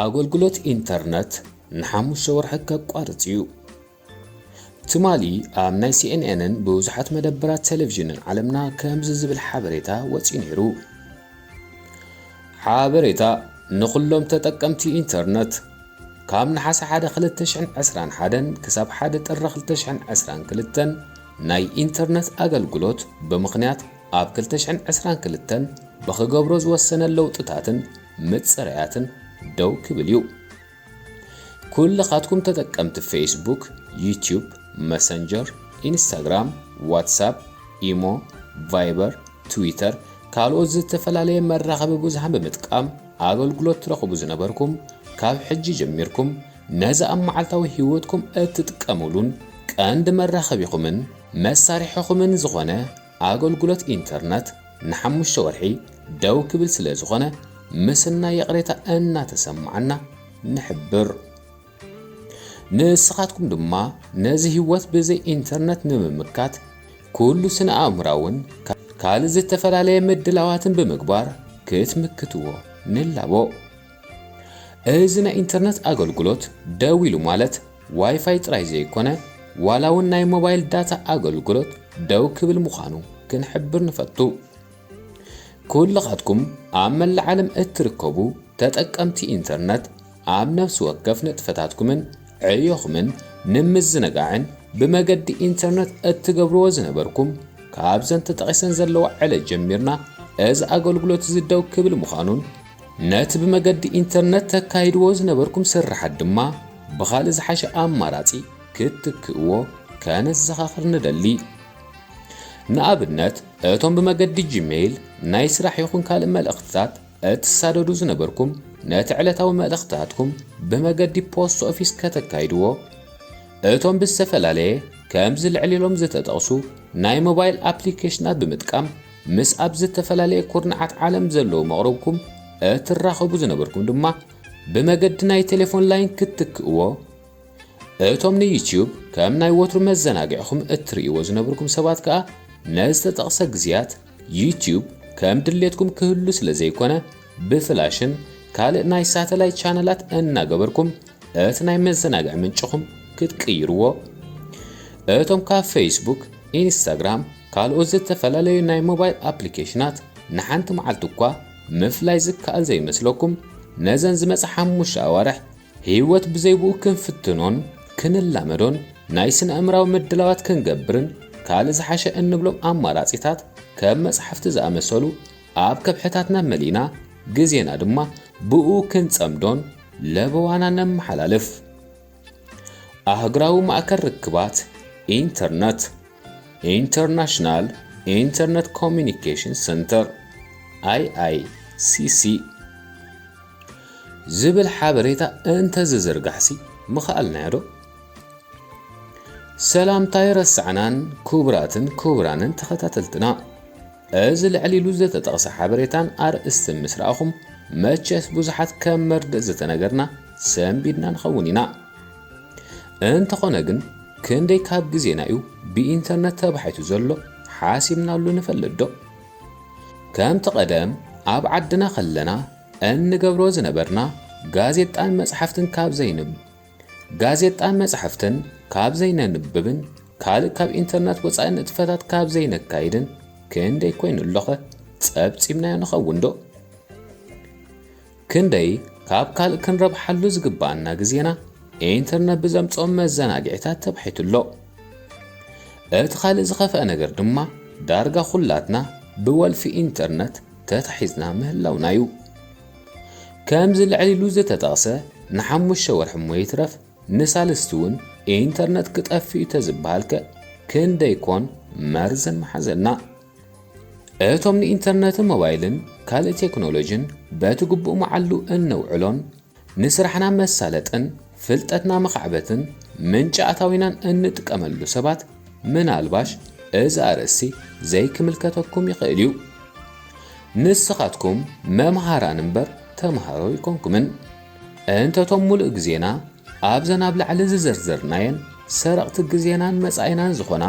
ኣገልግሎት ኢንተርነት ንሓሙሽተ ወርሒ ከቋርጽ እዩ። ትማሊ ኣብ ናይ ሲኤንኤንን ብዙሓት መደበራት ቴሌቪዥንን ዓለምና ከምዚ ዝብል ሓበሬታ ወፂኡ ነይሩ። ሓበሬታ ንኹሎም ተጠቀምቲ ኢንተርነት ካብ ነሓሰ 1 2021 ክሳብ 1 ጥሪ 2022 ናይ ኢንተርነት ኣገልግሎት ብምኽንያት ኣብ 2022 ብኽገብሮ ዝወሰነ ለውጥታትን ምጽረያትን ደው ክብል እዩ። ኩልኻትኩም ተጠቀምቲ ፌስቡክ፣ ዩቲዩብ፣ መሰንጀር፣ ኢንስታግራም፣ ዋትስኣፕ፣ ኢሞ፣ ቫይበር፣ ትዊተር ካልኦት ዝተፈላለየ መራኸቢ ብዙሓን ብምጥቃም ኣገልግሎት ትረኽቡ ዝነበርኩም ካብ ሕጂ ጀሚርኩም ነዚ ኣብ መዓልታዊ ህይወትኩም እትጥቀሙሉን ቀንዲ መራኸቢኹምን መሳርሒኹምን ዝኾነ ኣገልግሎት ኢንተርነት ንሓሙሽተ ወርሒ ደው ክብል ስለ ዝኾነ ምስና የቕሬታ እናተሰማዓና ንሕብር። ንስኻትኩም ድማ ነዚ ህይወት ብዘይ ኢንተርነት ንምምካት ኩሉ ስነ ኣእምራውን ካልእ ዝተፈላለየ ምድላዋትን ብምግባር ክትምክትዎ ንላቦ። እዚ ናይ ኢንተርነት ኣገልግሎት ደው ኢሉ ማለት ዋይፋይ ጥራይ ዘይኮነ ዋላ እውን ናይ ሞባይል ዳታ ኣገልግሎት ደው ክብል ምዃኑ ክንሕብር ንፈቱ። ኩልኻትኩም ኣብ መላእ ዓለም እትርከቡ ተጠቀምቲ ኢንተርነት ኣብ ነፍሲ ወከፍ ንጥፈታትኩምን ዕዮኹምን ንምዝንጋዕን ብመገዲ ኢንተርነት እትገብርዎ ዝነበርኩም ካብዘን ተጠቒሰን ዘለዋ ዕለት ጀሚርና እዚ ኣገልግሎት ዝደው ክብል ምዃኑን ነቲ ብመገዲ ኢንተርነት ተካይድዎ ዝነበርኩም ስራሓት ድማ ብኻልእ ዝሓሸ ኣማራጺ ክትክእዎ ከነዘኻኽር ንደሊ። ንኣብነት እቶም ብመገዲ ጂሜይል ናይ ስራሕ ይኹን ካልእ መልእኽትታት እትሳደዱ ዝነበርኩም ነቲ ዕለታዊ መልእኽትታትኩም ብመገዲ ፖስት ኦፊስ ከተካይድዎ፣ እቶም ብዝተፈላለየ ከምዚ ልዕል ኢሎም ዝተጠቕሱ ናይ ሞባይል ኣፕሊኬሽናት ብምጥቃም ምስ ኣብ ዝተፈላለየ ኩርናዓት ዓለም ዘለዉ መቕረብኩም እትራኸቡ ዝነበርኩም ድማ ብመገዲ ናይ ቴሌፎን ላይን ክትክእዎ፣ እቶም ንዩቲዩብ ከም ናይ ወትሩ መዘናግዕኹም እትርእይዎ ዝነበርኩም ሰባት ከዓ ነዝተጠቕሰ ግዜያት ዩቲዩብ ከም ድሌትኩም ክህሉ ስለ ዘይኮነ ብፍላሽን ካልእ ናይ ሳተላይት ቻነላት እናገበርኩም እቲ ናይ መዘናግዒ ምንጭኹም ክትቅይርዎ፣ እቶም ካብ ፌስቡክ፣ ኢንስታግራም ካልኦት ዝተፈላለዩ ናይ ሞባይል ኣፕሊኬሽናት ንሓንቲ መዓልቲ እኳ ምፍላይ ዝከኣል ዘይመስለኩም ነዘን ዝመጽእ 5 ኣዋርሕ ህይወት ብዘይብኡ ክንፍትኖን ክንላመዶን ናይ ስነ ኣእምራዊ ምድላዋት ክንገብርን ካልእ ዝሓሸ እንብሎም ኣማራጺታት ከም መጽሓፍቲ ዝኣመሰሉ ኣብ ከብሕታትና መሊና ግዜና ድማ ብኡ ክንጸምዶን ለበዋና ነመሓላልፍ። ኣህጉራዊ ማእከል ርክባት ኢንተርነት ኢንተርናሽናል ኢንተርኔት ኮሚኒኬሽን ሰንተር IICC ዝብል ሓበሬታ እንተዝዝርጋሕሲ ምኽኣልናዮ ዶ? ሰላምታ ይረስዕናን ክቡራትን ክቡራንን ተኸታተልትና እዚ ልዕል ኢሉ ዝተጠቕሰ ሓበሬታን ኣርእስትን ምስ ረኣኹም መቸስ ብዙሓት ከም መርድእ ዝተነገርና ሰንቢድና ንኸውን ኢና። እንተኾነ ግን ክንደይ ካብ ግዜና እዩ ብኢንተርነት ተባሒቱ ዘሎ ሓሲብናሉ ንፈልጥ ዶ? ከምቲ ቀደም ኣብ ዓድና ኸለና እንገብሮ ዝነበርና ጋዜጣን መጽሓፍትን ካብ ዘይነንብብን ካልእ ካብ ኢንተርነት ወፃኢ ንጥፈታት ካብ ዘይነካይድን ክንደይ ኮይኑ ኣለኸ ጸብጺብናዮ ንኸውን ዶ? ክንደይ ካብ ካልእ ክንረብሓሉ ዝግባአና ግዜና ኢንተርነት ብዘምጽኦም መዘናግዒታት ተባሒቱሎ። እቲ ካልእ ዝኸፍአ ነገር ድማ ዳርጋ ኩላትና ብወልፊ ኢንተርነት ተታሒዝና ምህላውና እዩ። ከምዚ ልዕል ኢሉ ዝተጠቕሰ ን5 ወርሒ እሞ ይትረፍ ንሳልስቲ እውን ኢንተርነት ክጠፍኡ ተዝበሃልከ ክንደይ ኮን መርዘን መሓዘልና። እቶም ንኢንተርነትን ሞባይልን ካልእ ቴክኖሎጅን በቲ ግቡእ መዓሉ እነውዕሎን ንስራሕና መሳለጥን ፍልጠትና መኻዕበትን ምንጪ ኣታዊናን እንጥቀመሉ ሰባት ምናልባሽ እዚ ኣርእሲ ዘይክምልከተኩም ይኽእል እዩ። ንስኻትኩም መምሃራን እምበር ተምሃሮ ይኮንኩምን። እንተቶም ሙሉእ ግዜና ኣብዘን ኣብ ላዕሊ ዝዘርዘርናየን ሰረቕቲ ግዜናን መጻኢናን ዝኾና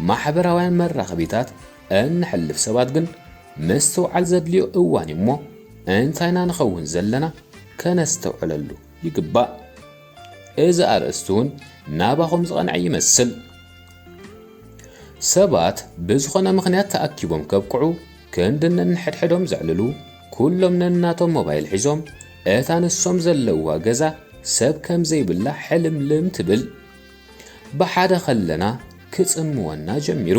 ማሕበራውያን መራኸቢታት እንሕልፍ ሰባት ግን ምስትውዓል ዘድልዮ እዋን እሞ እንታይና ንኸውን ዘለና ከነስተውዕለሉ ይግባእ። እዚ ኣርእስቱን ናባኹም ዝቐንዐ ይመስል። ሰባት ብዝኾነ ምኽንያት ተኣኪቦም ከብቅዑ ክንድን ነንሕድሕዶም ዘዕልሉ ኩሎም ነናቶም ሞባይል ሒዞም እታ ንሶም ዘለውዋ ገዛ ሰብ ከም ዘይብላ ሕልምልም ትብል ብሓደ ኸለና ክጽምወና ጀሚሩ።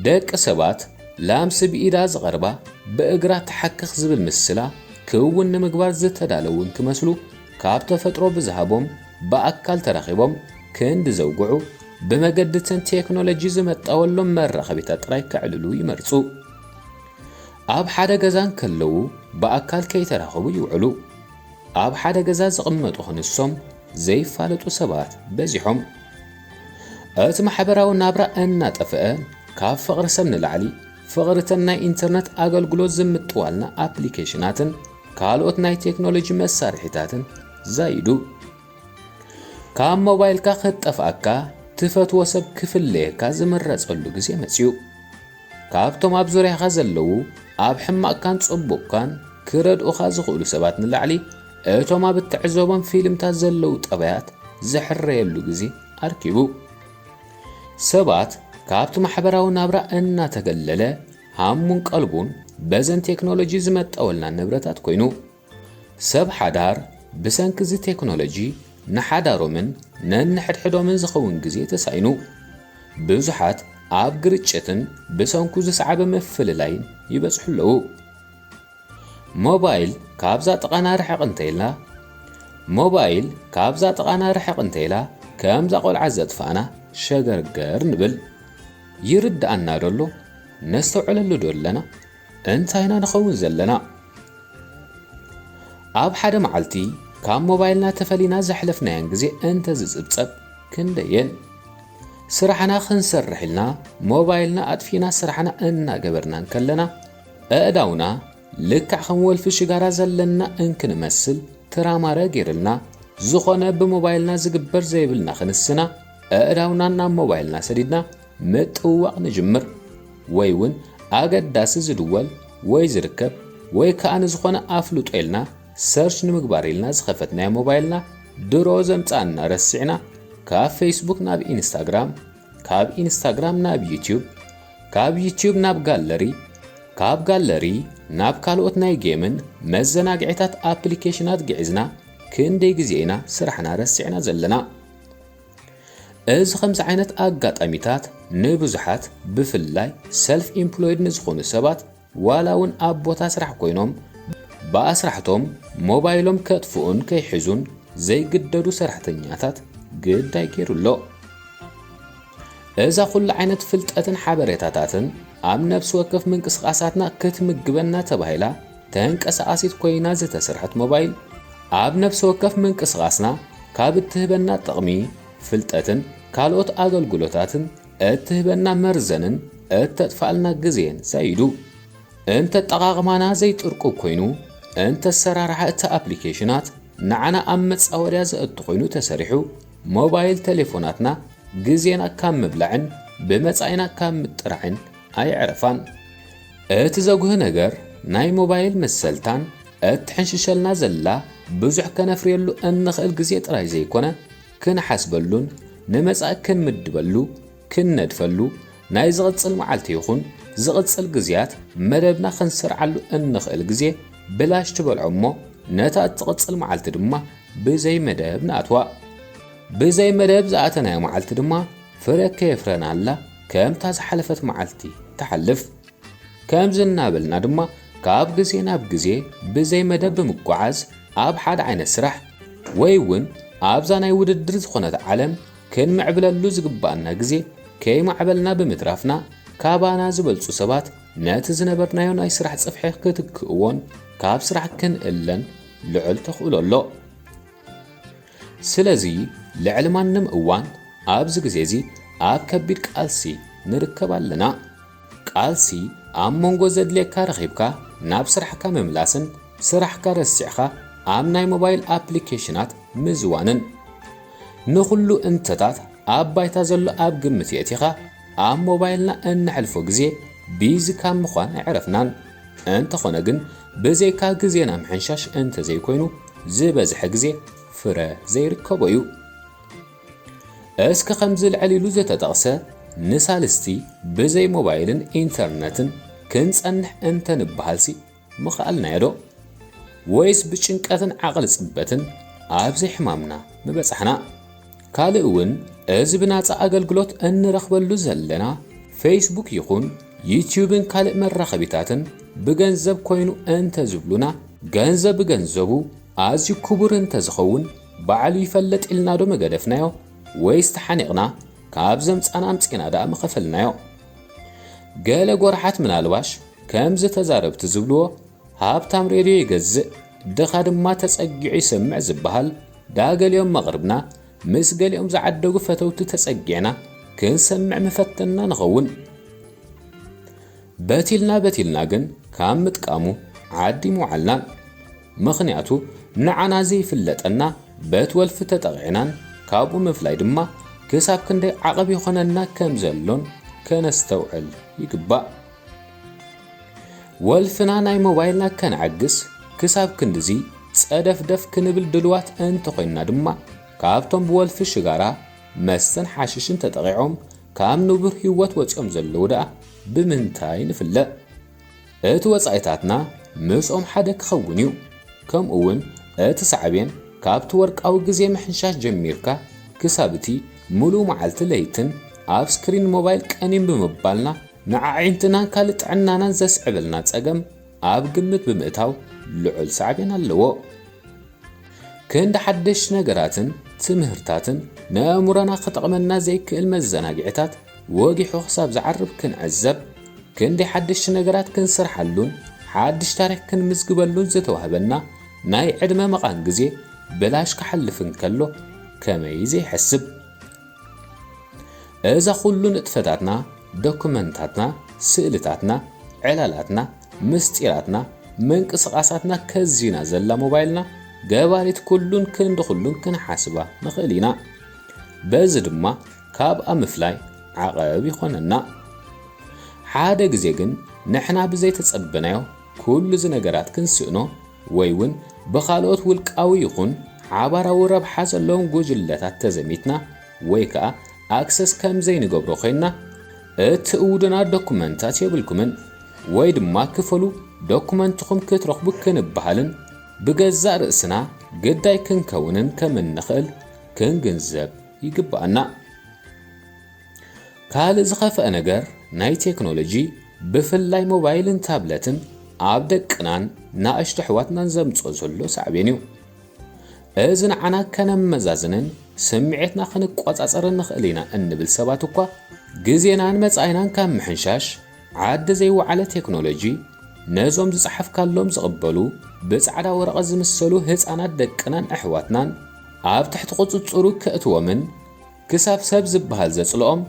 ደቂ ሰባት ላምሲ ብኢዳ ዝቐርባ ብእግራ ተሓክኽ ዝብል ምስላ ክውን ንምግባር ዝተዳለውን ክመስሉ ካብ ተፈጥሮ ብዝሃቦም ብኣካል ተራኺቦም ክንዲ ዘውግዑ ብመገድትን ቴክኖሎጂ ዝመጣወሎም መራኸቢታት ጥራይ ክዕልሉ ይመርጹ። ኣብ ሓደ ገዛን ከለዉ ብኣካል ከይተራኸቡ ይውዕሉ። ኣብ ሓደ ገዛ ዝቕመጡ ክንሶም ዘይፋለጡ ሰባት በዚሖም። እቲ ማሕበራዊ ናብራ እናጠፍአ ካብ ፍቕሪ ሰብ ንላዕሊ ፍቕርተን ናይ ኢንተርኔት ኣገልግሎት ዝምጥዋልና ኣፕሊኬሽናትን ካልኦት ናይ ቴክኖሎጂ መሳርሒታትን ዛይዱ። ካብ ሞባይልካ ክጠፍኣካ ትፈትዎ ሰብ ክፍለየካ ዝምረጸሉ ግዜ መጽኡ። ካብቶም ኣብ ዙርያኻ ዘለዉ ኣብ ሕማቕካን ጽቡቕካን ክረድኡኻ ዝኽእሉ ሰባት ንላዕሊ እቶም ኣብ እትዕዘቦም ፊልምታት ዘለዉ ጠባያት ዝሕረየሉ ግዜ ኣርኪቡ። ሰባት ካብቲ ማሕበራዊ ናብራ እናተገለለ ሃሙን ቀልቡን በዘን ቴክኖሎጂ ዝመጣወልና ንብረታት ኮይኑ ሰብ ሓዳር ብሰንኪ እዚ ቴክኖሎጂ ንሓዳሮምን ነንሕድሕዶምን ዝኸውን ግዜ ተሳይኑ። ብዙሓት ኣብ ግርጭትን ብሰንኩ ዝሰዓበ ምፍልላይን ይበጽሑ ኣለዉ። ሞባይል ካብዛ ጥቓና ርሕቕ እንተኢላ ከምዛ ቆልዓ ዘጥፋኣና ሸገርገር ንብል። ይርድኣና ደሎ ነስተውዕለሉ ዶለና እንታይና ንኸውን ዘለና? ኣብ ሓደ መዓልቲ ካብ ሞባይልና ተፈሊና ዘሕለፍናያን ግዜ እንተ ዝጽብጸብ ክንደየን። ስራሕና ክንሰርሕ ኢልና ሞባይልና ኣጥፊና ስራሕና እናገበርናን ከለና ኣእዳውና ልክዕ ከም ወልፊ ሽጋራ ዘለና እንክንመስል ትራማረ ገይርልና ዝኾነ ብሞባይልና ዝግበር ዘይብልና ክንስና ኣእዳውና ናብ ሞባይልና ሰዲድና ምጥዋቕ ንጅምር። ወይ እውን ኣገዳሲ ዝድወል ወይ ዝርከብ ወይ ከዓ ንዝኾነ ኣፍልጦ ኢልና ሰርች ንምግባር ኢልና ዝኸፈትናዮ ሞባይልና ድሮ ዘምጻእና ረሲዕና ካብ ፌስቡክ ናብ ኢንስታግራም፣ ካብ ኢንስታግራም ናብ ዩቲዩብ፣ ካብ ዩቲዩብ ናብ ጋለሪ፣ ካብ ጋለሪ ናብ ካልኦት ናይ ጌምን መዘናግዒታት ኣፕሊኬሽናት ግዒዝና ክንደይ ግዜ ኢና ስራሕና ረሲዕና ዘለና። እዚ ከምዚ ዓይነት ኣጋጣሚታት ንብዙሓት ብፍላይ ሰልፍ ኢምፕሎይድ ንዝኾኑ ሰባት ዋላ እውን ኣብ ቦታ ስራሕ ኮይኖም ብኣስራሕቶም ሞባይሎም ከጥፍኡን ከይሕዙን ዘይግደዱ ሰራሕተኛታት ግዳይ ገይሩሎ። እዛ ኩሉ ዓይነት ፍልጠትን ሓበሬታታትን ኣብ ነፍሲ ወከፍ ምንቅስቓሳትና ክትምግበና ተባሂላ ተንቀሳቓሲት ኮይና ዝተሰርሐት ሞባይል ኣብ ነፍሲ ወከፍ ምንቅስቓስና ካብ እትህበና ጥቕሚ ፍልጠትን ካልኦት ኣገልግሎታትን እትህበና መርዘንን እተጥፋልና ግዜን ዛይዱ። እንተ ጠቓቕማና ዘይጥርቁ ኮይኑ እንተ ሰራርሓ እቲ ኣፕሊኬሽናት ንዓና ኣብ መጻወድያ ዘእቱ ኮይኑ ተሰሪሑ ሞባይል ቴሌፎናትና ግዜና ካብ ምብላዕን ብመጻኢና ካብ ምጥራዕን ኣይዕረፋን። እቲ ዘጉህ ነገር ናይ ሞባይል መሰልታን እትሕንሽሸልና ዘላ ብዙሕ ከነፍርየሉ እንኽእል ግዜ ጥራይ ዘይኮነ ክንሓስበሉን ንመጻኢ ክንምድበሉ ክንነድፈሉ ናይ ዝቕጽል መዓልቲ ይኹን ዝቕጽል ግዜያት መደብና ክንሰርዓሉ እንኽእል ግዜ ብላሽ ትበልዖ እሞ ነታ እትቕጽል መዓልቲ ድማ ብዘይ መደብ ንኣትዋ። ብዘይ መደብ ዝኣተናዮ መዓልቲ ድማ ፍረ ከየፍረና ኣላ ከምታ ዝሓለፈት መዓልቲ ተሓልፍ። ከምዚ እናበልና ድማ ካብ ግዜ ናብ ግዜ ብዘይ መደብ ብምጓዓዝ ኣብ ሓደ ዓይነት ስራሕ ወይ እውን ኣብዛ ናይ ውድድር ዝኾነት ዓለም ክንምዕብለሉ ዝግባአና ግዜ ከይማዕበልና ብምትራፍና ካባና ዝበልጹ ሰባት ነቲ ዝነበርናዮ ናይ ስራሕ ጽፍሒ ክትክእዎን ካብ ስራሕ ክንእለን ልዑል ተኽእሎ ኣሎ። ስለዚ ልዕሊ ማንም እዋን ኣብዚ ግዜ እዚ ኣብ ከቢድ ቃልሲ ንርከብ ኣለና። ቃልሲ ኣብ መንጎ ዘድልየካ ረኺብካ ናብ ስራሕካ ምምላስን ስራሕካ ረሲዕኻ ኣብ ናይ ሞባይል ኣፕሊኬሽናት ምዝዋንን ንኹሉ እንተታት ኣብ ባይታ ዘሎ ኣብ ግምት የእቲኻ ኣብ ሞባይልና እንሕልፎ ግዜ ቢዚ ካብ ምዃን ኣይዕረፍናን። እንተኾነ ግን ብዘይካ ግዜና ምሕንሻሽ እንተ ዘይኮይኑ ዝበዝሐ ግዜ ፍረ ዘይርከቦ እዩ። እስከ ከምዚ ልዕል ኢሉ ዝተጠቕሰ ንሳልስቲ ብዘይ ሞባይልን ኢንተርነትን ክንጸንሕ እንተ ንበሃልሲ ምኽኣልናዮ ዶ? ወይስ ብጭንቀትን ዓቕሊ ጽበትን ኣብዘይ ሕማምና ምበጻሕና? ካልእ እውን እዚ ብናፃ ኣገልግሎት እንረኽበሉ ዘለና ፌስቡክ ይኹን ዩቲዩብን ካልእ መራኸቢታትን ብገንዘብ ኮይኑ እንተ ዝብሉና ገንዘብ ብገንዘቡ ኣዝዩ ክቡር እንተ ዝኸውን ባዕሉ ይፈለጥ ኢልና ዶ መገደፍናዮ? ወይስ ተሓኒቕና ካብ ዘምፃና ኣምፂና ዳኣ መኸፈልናዮ? ገለ ጎርሓት ምናልባሽ ከምዚ ተዛረብቲ ዝብልዎ ሃብታም ሬድዮ ይገዝእ ድኻ ድማ ተጸጊዑ ይሰምዕ ዝበሃል ዳገሊኦም መቕርብና ምስ ገሊኦም ዝዓደጉ ፈተውቲ ተጸጊዕና ክንሰምዕ መፈተና ንኸውን። በቲልና ግን ካብ ምጥቃሙ ዓዲሙ ዓልናን። ምኽንያቱ ንዓና ዘይፍለጠና በትወልፊ ተጠቒዕናን ካብኡ ምፍላይ ድማ ክሳብ ክንደይ ዓቐብ ይኾነና ከም ዘሎን ከነስተውዕል ይግባእ። ወልፍና ናይ ሞባይልና ከንዓግስ ክሳብ ክንድዚ ጸደፍደፍ ክንብል ድልዋት እንተ ኮይንና ድማ ካብቶም ብወልፊ ሽጋራ መስተን ሓሽሽን ተጠቒዖም ካብ ንቡር ህይወት ወፂኦም ዘለዉ ደኣ ብምንታይ ንፍለጥ? እቲ ወጻኢታትና ምስኦም ሓደ ክኸውን እዩ። ከምኡውን እቲ ሳዕቤን ካብቲ ወርቃዊ ግዜ ምሕንሻሽ ጀሚርካ ክሳብ እቲ ሙሉእ መዓልቲ ለይትን ኣብ ስክሪን ሞባይል ቀኒም ብምባልና ንዓዒንትናን ካልእ ጥዕናናን ዘስዕበልና ጸገም ኣብ ግምት ብምእታው ልዑል ሳዕቤን ኣለዎ። ክንዲ ሓደሽ ነገራትን ትምህርታትን ንኣእሙሮና ክጠቕመና ዘይክእል መዘናግዒታት ወጊሑ ክሳብ ዝዓርብ ክንዕዘብ፣ ክንዲ ሓደሽ ነገራት ክንስርሓሉን ሓድሽ ታሪክ ክንምዝግበሉን ዝተዋህበና ናይ ዕድመ መቓን ግዜ ብላሽ ክሓልፍን ከሎ ከመይ ዘይሕስብ? እዛ ኩሉ ንጥፈታትና፣ ዶኩመንታትና፣ ስእልታትና፣ ዕላላትና፣ ምስጢራትና፣ ምንቅስቓሳትና ከዚና ዘላ ሞባይልና ገባሪት ኩሉን ክንዲ ኩሉን ክንሓስባ ንኽእል ኢና። በዚ ድማ ካብኣ ምፍላይ ዓቐብ ይኾነና። ሓደ ግዜ ግን ንሕና ብዘይተጸበናዮ ኩሉ ዚ ነገራት ክንስእኖ ወይ እውን ብኻልኦት ውልቃዊ ይኹን ዓባራዊ ረብሓ ዘለዎም ጉጅለታት ተዘሚትና ወይ ከዓ ኣክሰስ ከም ዘይንገብሮ ኮይና እትእውድና ዶኩመንታት የብልኩምን ወይ ድማ ክፈሉ ዶኩመንትኹም ክትረኽቡ ክንበሃልን ብገዛእ ርእስና ግዳይ ክንከውንን ከም እንኽእል ክንግንዘብ ይግባአና። ካልእ ዝኸፍአ ነገር ናይ ቴክኖሎጂ ብፍላይ ሞባይልን ታብለትን ኣብ ደቅናን ንኣሽቱ ኣሕዋትናን ዘምጽኦ ዘሎ ሳዕቤን እዩ። እዚ ንዓና ከነመዛዝንን ስምዒትና ክንቆጻጸርን ንኽእል ኢና እንብል ሰባት እኳ ግዜናን መጻኢናን ካብ ምሕንሻሽ ዓዲ ዘይወዓለ ቴክኖሎጂ ነዞም ዝጽሓፍካሎም ዝቕበሉ ብጻዕዳ ወረቐት ዝምሰሉ ህፃናት ደቅናን ኣሕዋትናን ኣብ ትሕቲ ቁፅጽሩ ከእትዎምን ክሳብ ሰብ ዝበሃል ዘጽልኦም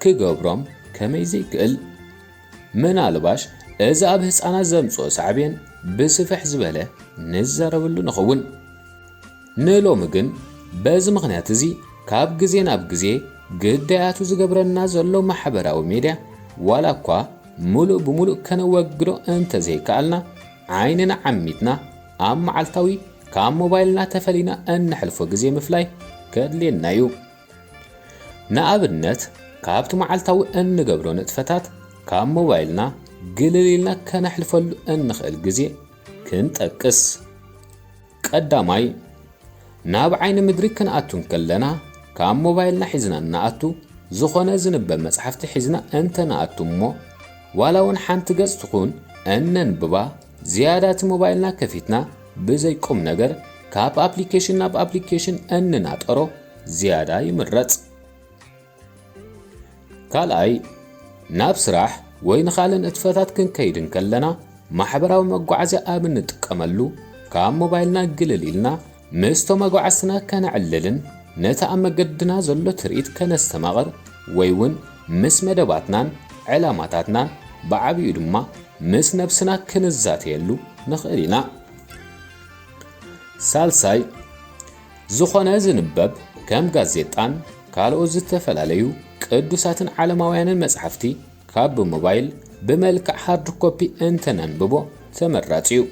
ክገብሮም ከመይ ዘይክእል? ምናልባሽ እዚ ኣብ ህፃናት ዘምጽኦ ሳዕቤን ብስፍሕ ዝበለ ንዘረብሉ ንኸውን። ንሎሚ ግን በዚ ምኽንያት እዚ ካብ ግዜ ናብ ግዜ ግዳያቱ ዝገብረና ዘሎ ማሕበራዊ ሚድያ ዋላ እኳ ሙሉእ ብሙሉእ ከነወግዶ እንተ ዘይከኣልና ዓይንና ዓሚትና ኣብ መዓልታዊ ካብ ሞባይልና ተፈሊና እንሕልፎ ግዜ ምፍላይ ከድልየና እዩ። ንኣብነት ካብቲ መዓልታዊ እንገብሮ ንጥፈታት ካብ ሞባይልና ግልሊልና ከነሕልፈሉ እንኽእል ግዜ ክንጠቅስ። ቀዳማይ ናብ ዓይኒ ምድሪ ክንኣቱ ከለና ካብ ሞባይልና ሒዝና እናኣቱ ዝኾነ ዝንበብ መጽሓፍቲ ሒዝና እንተ ናኣቱ እሞ ዋላ እውን ሓንቲ ገጽ ትኹን እነንብባ ዝያዳቲ ሞባይልና ከፊትና ብዘይቁም ነገር ካብ ኣፕሊኬሽን ናብ ኣፕሊኬሽን እንናጠሮ ዝያዳ ይምረጽ። ካልኣይ ናብ ስራሕ ወይ ንኻልእ ንጥፈታት ክንከይድን ከለና ማሕበራዊ መጓዓዝያ ኣብ እንጥቀመሉ ካብ ሞባይልና ግልሊልና ምስቶ መጓዓዝትና ከነዕልልን ነታ ኣብ መገድና ዘሎ ትርኢት ከነስተማቕር ወይ እውን ምስ መደባትናን ዕላማታትናን ብዓብዩ ድማ ምስ ነብስና ክንዛተየሉ ንኽእል ኢና። ሳልሳይ ዝኾነ ዝንበብ ከም ጋዜጣን ካልኦት ዝተፈላለዩ ቅዱሳትን ዓለማውያንን መጽሓፍቲ ካብ ብሞባይል ብመልክዕ ሃርድ ኮፒ እንተነንብቦ ተመራፂ እዩ።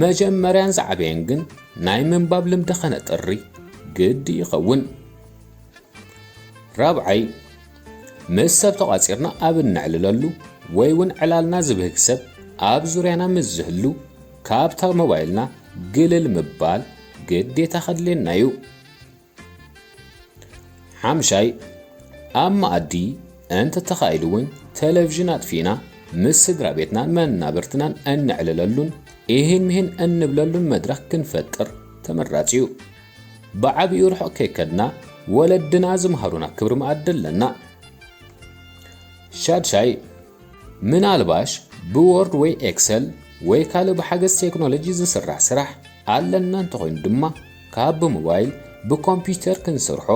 መጀመርያን ዝዓበየን ግን ናይ ምንባብ ልምዲ ኸነጥሪ ግዲ ይኸውን። ራብዓይ ምስ ሰብ ተቋፂርና ኣብ እንዕልለሉ ወይ እውን ዕላልና ዝብህግ ሰብ ኣብ ዙርያና ምስ ዝህሉ ካብታ ሞባይልና ግልል ምባል ግዴታ ኸድልየና እዩ። ሓምሻይ ኣብ መኣዲ እንተተኻኢሉ እውን ቴሌቪዥን ኣጥፊና ምስ ስድራ ቤትናን መናብርትናን እንዕልለሉን ይህን ምህን እንብለሉን መድረኽ ክንፈጥር ተመራፂ እዩ። ብዓብኡ ርሑቕ ከይከድና ወለድና ዝምሃሩና ክብሪ መኣዲ ኣለና። ሻድሻይ ምናልባሽ ብወርድ ወይ ኤክሰል ወይ ካልእ ብሓገዝ ቴክኖሎጂ ዝስራሕ ስራሕ ኣለና እንተኾይኑ ድማ ካብ ብሞባይል ብኮምፒውተር ክንሰርሖ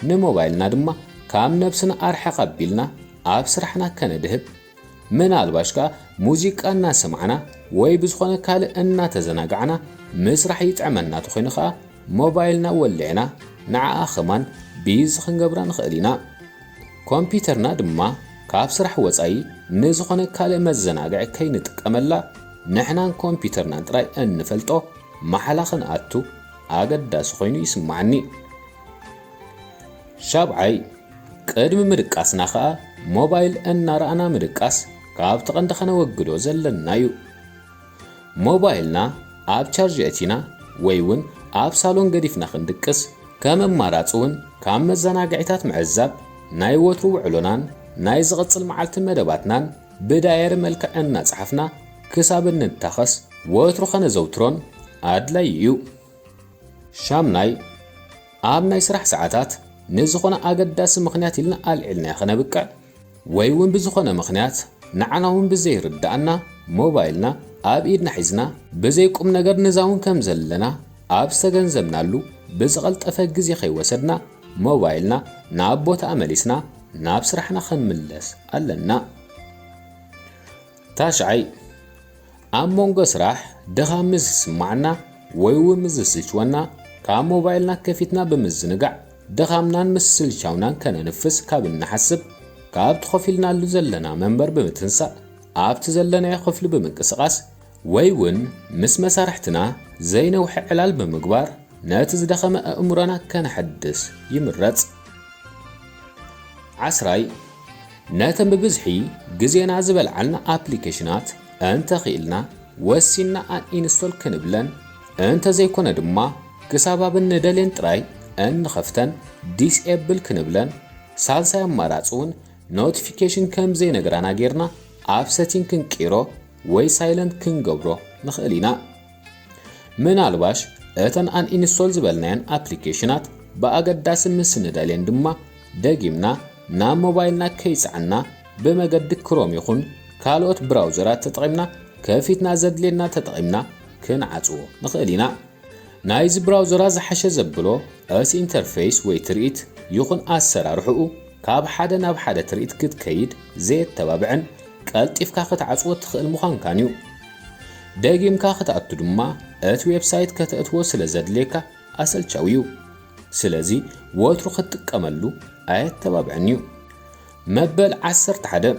ንሞባይልና ድማ ካብ ነብስና ኣርሐቕ ኣቢልና ኣብ ስራሕና ከነድህብ ምናልባሽ ከዓ ሙዚቃ እናሰማዕና ወይ ብዝኾነ ካልእ እናተዘናግዓና ምስራሕ ይጥዕመና ተኾይኑ ከዓ ሞባይልና ወሊዕና ንዓኣ ኸማን ቢዚ ክንገብራ ንኽእል ኢና። ኮምፒውተርና ድማ ካብ ስራሕ ወፃኢ ንዝኾነ ካልእ መዘናግዒ ከይንጥቀመላ ንሕናን ኮምፒውተርናን ጥራይ እንፈልጦ ማሕላ ክንኣቱ ኣገዳሲ ኮይኑ ይስማዓኒ። ሻብዓይ ቅድሚ ምድቃስና ከዓ ሞባይል እናረኣና ምድቃስ ካብ ተቐንዲ ኸነወግዶ ዘለና እዩ። ሞባይልና ኣብ ቻርጅ እቲና ወይ እውን ኣብ ሳሎን ገዲፍና ክንድቅስ ከም ኣማራፂ እውን ካብ መዘናግዒታት ምዕዛብ ናይ ወትሩ ውዕሎናን ናይ ዝቕፅል መዓልቲ መደባትናን ብዳየሪ መልክዕ እናፅሓፍና ክሳብ እንታኸስ ወትሩ ኸነዘውትሮን ኣድላይ እዩ። ሻምናይ ኣብ ናይ ስራሕ ሰዓታት ንዝኾነ ኣገዳሲ ምኽንያት ኢልና ኣልዒልና ኸነብቅዕ ወይ እውን ብዝኾነ ምኽንያት ንዓና እውን ብዘይርዳእና ሞባይልና ኣብ ኢድና ሒዝና ብዘይቁም ነገር ንዛውን ከም ዘለና ኣብ ዝተገንዘብናሉ ብዝቐልጠፈ ግዜ ከይወሰድና ሞባይልና ናብ ቦታ ኣመሊስና ናብ ስራሕና ክንምለስ ኣለና። ታሽዓይ ኣብ መንጎ ስራሕ ድኻም ምስ ዝስማዓና ወይ እውን ምስ ዝስልችወና ካብ ሞባይልና ከፊትና ብምዝንጋዕ ድኻምናን ምስ ስልቻውናን ከነንፍስ ካብ እንሓስብ ካብቲ ኸፊልናሉ ዘለና መንበር ብምትንሳእ ኣብቲ ዘለናዮ ኽፍሊ ብምንቅስቓስ ወይ እውን ምስ መሳርሕትና ዘይነውሕ ዕላል ብምግባር ነቲ ዝደኸመ ኣእምሮና ከነሐድስ ይምረፅ። ዓስራይ ነተን ብብዝሒ ግዜና ዝበልዓልና ኣፕሊኬሽናት እንተኽኢልና ወሲና አንኢንስቶል ክንብለን እንተዘይኮነ ድማ ክሳብ ኣብ እንደልየን ጥራይ እንኸፍተን ዲስኤብል ክንብለን ሳልሳይ ኣማራፂ እውን ኖቲፊኬሽን ከም ዘይነገራና ጌርና ኣብ ሰቲንግ ክንቂሮ ወይ ሳይለንት ክንገብሮ ንኽእል ኢና። ምናልባሽ እተን አንኢንስቶል ዝበልናየን ኣፕሊኬሽናት ብኣገዳሲ ምስ እንደልየን ድማ ደጊምና ናብ ሞባይልና ከይፅዓና ብመገዲ ክሮም ይኹን ካልኦት ብራውዘራት ተጠቒምና ከፊትና ዘድልየና ተጠቒምና ክንዓፅዎ ንኽእል ኢና። ናይዚ ብራውዘራ ዝሓሸ ዘብሎ እቲ ኢንተርፌስ ወይ ትርኢት ይኹን ኣሰራርሑኡ ካብ ሓደ ናብ ሓደ ትርኢት ክትከይድ ዘየተባብዕን ቀልጢፍካ ክትዓፅዎ ትኽእል ምዃንካን እዩ። ደጊምካ ክትኣቱ ድማ እቲ ዌብሳይት ከተእትዎ ስለ ዘድልየካ ኣሰልቻዊ እዩ። ስለዚ ወትሩ ክትጥቀመሉ ኣየተባብዕን እዩ። መበል 11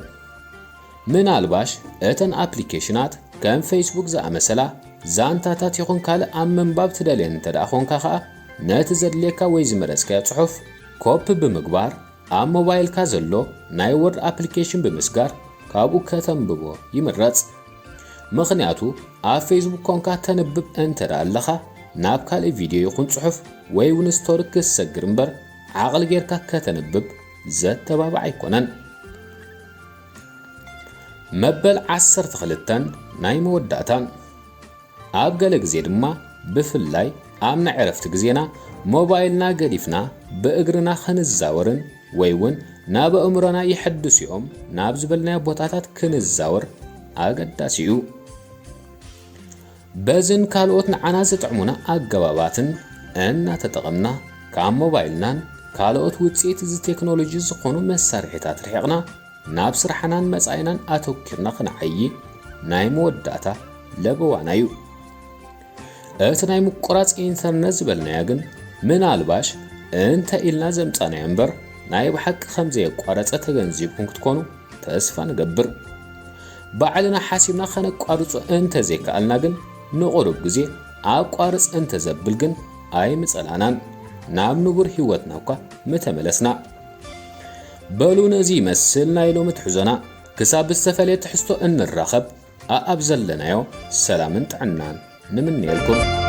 ምናልባሽ እተን ኣፕሊኬሽናት ከም ፌስቡክ ዝኣመሰላ ዛንታታት ይኹን ካልእ ኣብ ምንባብ ትደልየን እንተደኣ ኾንካ ከዓ ነቲ ዘድልየካ ወይ ዝመረፅካዮ ጽሑፍ ኮፒ ብምግባር ኣብ ሞባይልካ ዘሎ ናይ ወርድ ኣፕሊኬሽን ብምስጋር ካብኡ ከተንብቦ ይምረፅ። ምኽንያቱ ኣብ ፌስቡክ ኮንካ ተንብብ እንተደኣ ኣለኻ ናብ ካልእ ቪድዮ ይኹን ጽሑፍ ወይ እውን ስቶሪ ክሰግር እምበር ዓቕሊ ጌርካ ከተንብብ ዘተባብዕ ኣይኮነን። መበል 12 ናይ መወዳእታን ኣብ ገለ ግዜ ድማ ብፍላይ ኣብ ናይ ዕረፍቲ ግዜና ሞባይልና ገዲፍና ብእግርና ክንዛወርን ወይ እውን ናብ ኣእምሮና ይሕድሱ እዮም ናብ ዝበልናዮ ቦታታት ክንዛወር ኣገዳሲ እዩ። በዝን ካልኦት ንዓና ዝጥዕሙና ኣገባባትን እናተጠቐምና ካብ ሞባይልናን ካልኦት ውፅኢት ቴክኖሎጂ ዝኾኑ መሳርሒታት ርሒቕና ናብ ስራሕናን መጻኢናን ኣተኪርና ክንዓይ ናይ መወዳእታ ለበዋና እዩ። እቲ ናይ ምቁራፅ ኢንተርነት ዝበልናያ ግን ምናልባሽ እንተ ኢልና ዘምፃናዮ እምበር ናይ ብሓቂ ከምዘየቋረፀ ተገንዚብኩም ክትኮኑ ተስፋ ንገብር። ባዕልና ሓሲብና ከነቋርፆ እንተዘይከኣልና ግን ንቑሩብ ግዜ ኣቋርፅ እንተዘብል ግን ኣይምፀላናን ናብ ንቡር ህይወትና እኳ ምተመለስና በሉ ነዚ ይመስል ናይ ሎሚ ትሕዞና ክሳብ ዝተፈለየ ትሕዝቶ እንራኸብ ኣብ ዘለናዮ ሰላምን ጥዕናን ንምንየልኩም